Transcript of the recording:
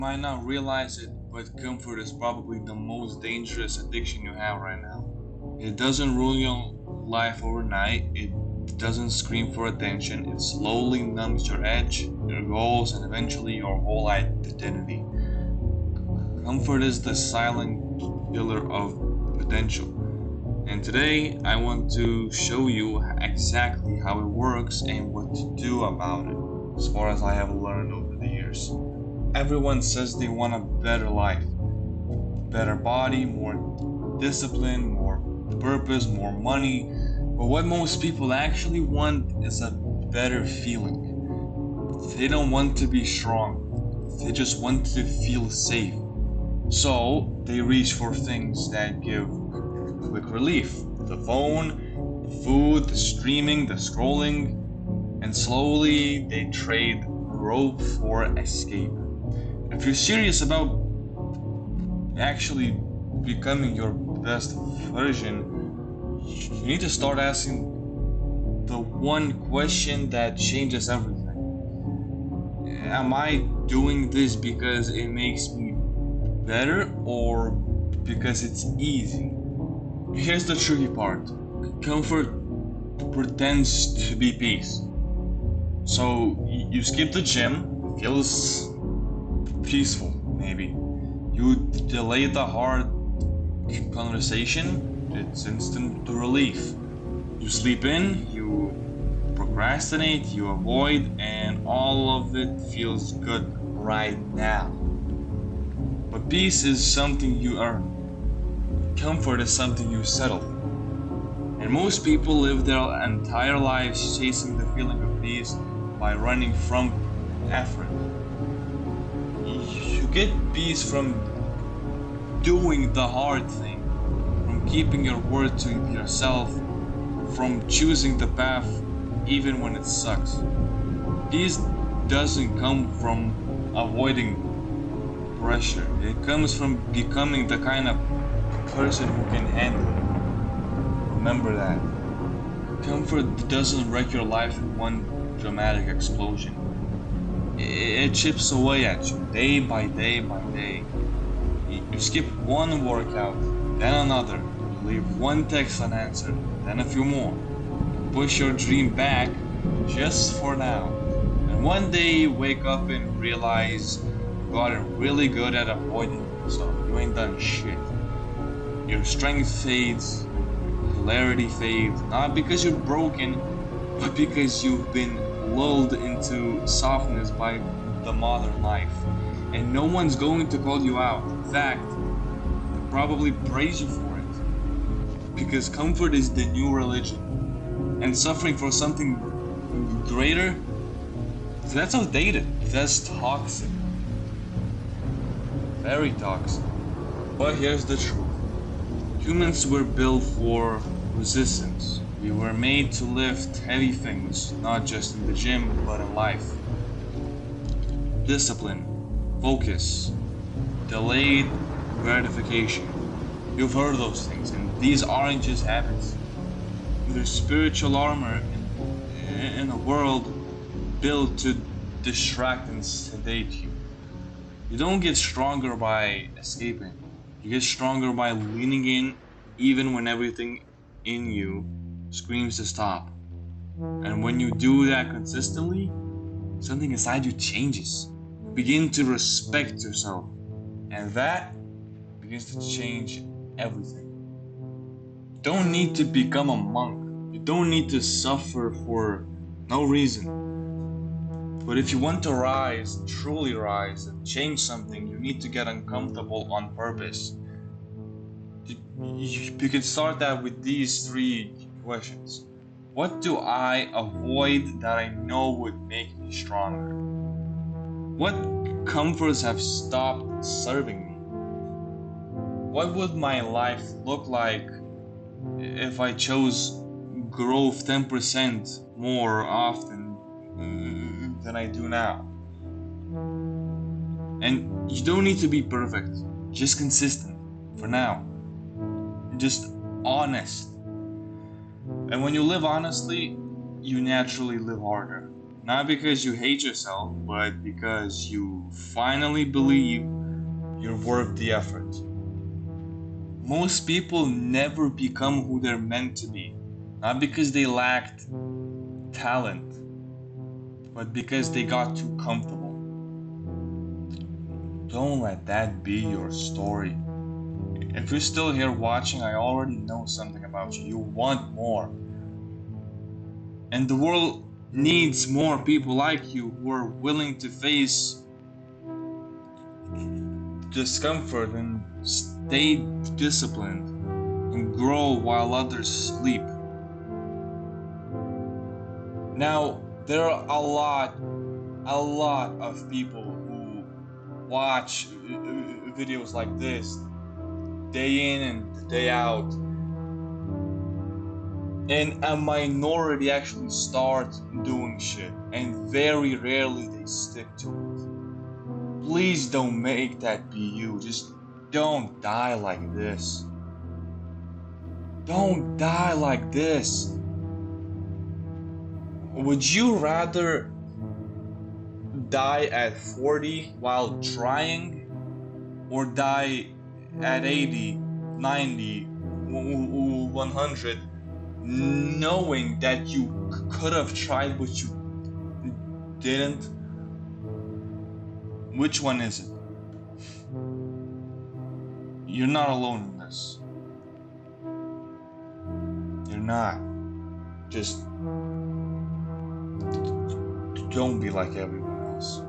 Might not realize it, but comfort is probably the most dangerous addiction you have right now. It doesn't ruin your life overnight, it doesn't scream for attention, it slowly numbs your edge, your goals, and eventually your whole identity. Comfort is the silent killer of potential. And today I want to show you exactly how it works and what to do about it, as far as I have learned over the years. Everyone says they want a better life, better body, more discipline, more purpose, more money. But what most people actually want is a better feeling. They don't want to be strong, they just want to feel safe. So they reach for things that give quick relief: the phone, the food, the streaming, the scrolling, and slowly they trade growth for escape. If you're serious about actually becoming your best version, you need to start asking the one question that changes everything. Am I doing this because it makes me better or because it's easy? Here's the tricky part: comfort pretends to be peace. So you skip the gym, it feels peaceful, maybe. You delay the hard conversation, it's instant relief. You sleep in, you procrastinate, you avoid, and all of it feels good right now. But peace is something you earn, comfort is something you settle. And most people live their entire lives chasing the feeling of peace by running from effort. You get peace from doing the hard thing, from keeping your word to yourself, from choosing the path even when it sucks. Peace doesn't come from avoiding pressure, it comes from becoming the kind of person who can handle it. Remember that. Comfort doesn't wreck your life in one dramatic explosion. It chips away at you day by day by day. You skip one workout, then another. You leave one text unanswered, then a few more. You push your dream back just for now. And one day you wake up and realize you've gotten really good at avoiding yourself. You ain't done shit. Your strength fades, your clarity fades, not because you're broken, but because you've been lulled into softness by the modern life. And no one's going to call you out. In fact, they'll probably praise you for it. Because comfort is the new religion. And suffering for something greater, that's outdated. That's toxic. Very toxic. But here's the truth. Humans were built for resistance. We were made to lift heavy things, not just in the gym, but in life. Discipline, focus, delayed gratification. You've heard those things, and these aren't just habits. They're spiritual armor in a world built to distract and sedate you. You don't get stronger by escaping. You get stronger by leaning in even when everything in you screams to stop. And when you do that consistently, something inside you changes. You begin to respect yourself. And that begins to change everything. You don't need to become a monk. You don't need to suffer for no reason. But if you want to rise, truly rise, and change something, you need to get uncomfortable on purpose. You can start that with these three questions. What do I avoid that I know would make me stronger? What comforts have stopped serving me? What would my life look like if I chose growth 10% more often than I do now? And you don't need to be perfect, just consistent for now. Just honest. And when you live honestly, you naturally live harder. Not because you hate yourself, but because you finally believe you're worth the effort. Most people never become who they're meant to be, not because they lacked talent, but because they got too comfortable. Don't let that be your story. If you're still here watching, I already know something about you. You want more. And the world needs more people like you who are willing to face discomfort and stay disciplined and grow while others sleep. Now, there are a lot of people who watch videos like this day in and day out, and a minority actually start doing shit, and very rarely they stick to it. Please don't make that be you. Just don't die like this. Don't die like this. Would you rather die at 40 while trying, or die at 80, 90, 100, knowing that you could have tried but you didn't? Which one is it? You're not alone in this. You're not. Just don't be like everyone else.